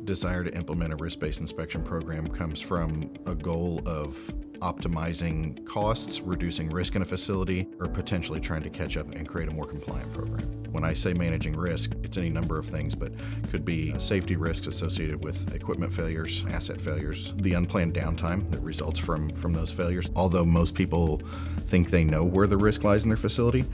desire to implement a risk-based inspection program comes from a goal of optimizing costs, reducing risk in a facility, or potentially trying to catch up and create a more compliant program. When I say managing risk, it's any number of things, but could be safety risks associated with equipment failures, asset failures, the unplanned downtime that results from those failures. Although most people think they know where the risk lies in their facility,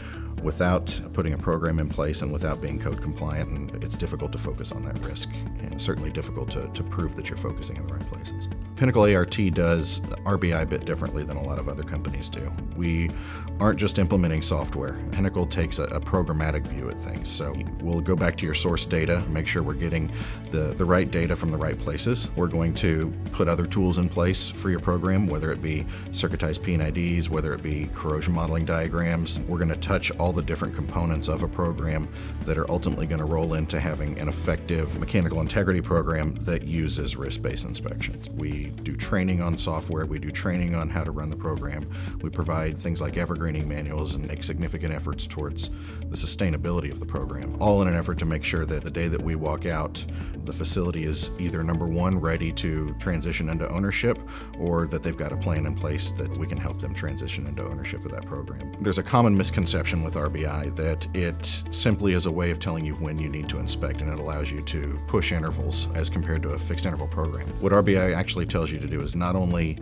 without putting a program in place and without being code compliant, and it's difficult to focus on that risk, and certainly difficult to prove that you're focusing in the right places. PinnacleART does RBI a bit differently than a lot of other companies do. We aren't just implementing software. Pinnacle takes a programmatic view at things. So we'll go back to your source data, make sure we're getting the right data from the right places. We're going to put other tools in place for your program, whether it be circuitized P&IDs, whether it be corrosion modeling diagrams. We're going to touch all the different components of a program that are ultimately going to roll into having an effective mechanical integrity program that uses risk-based inspections. We do training on software, we do training on how to run the program. We provide things like evergreening manuals and make significant efforts towards the sustainability of the program, all in an effort to make sure that the day that we walk out, the facility is either number one, ready to transition into ownership, or that they've got a plan in place that we can help them transition into ownership of that program. There's a common misconception with RBI that it simply is a way of telling you when you need to inspect, and it allows you to push intervals as compared to a fixed interval program. What RBI actually tells you to do is not only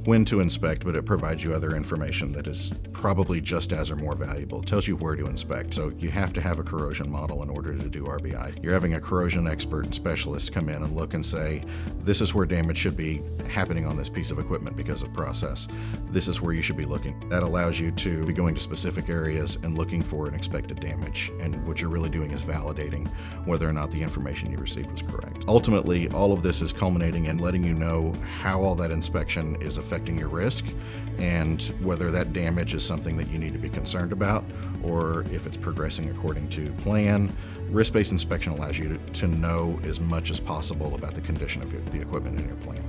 when to inspect, but it provides you other information that is probably just as or more valuable. It tells you where to inspect. So you have to have a corrosion model in order to do RBI. You're having a corrosion expert and specialist come in and look and say, this is where damage should be happening on this piece of equipment because of process. This is where you should be looking. That allows you to be going to specific areas and looking for an expected damage. And what you're really doing is validating whether or not the information you received was correct. Ultimately, all of this is culminating in letting you know how all that inspection is affecting your risk and whether that damage is something that you need to be concerned about or if it's progressing according to plan. Risk-based inspection allows you to know as much as possible about the condition of the equipment in your plant.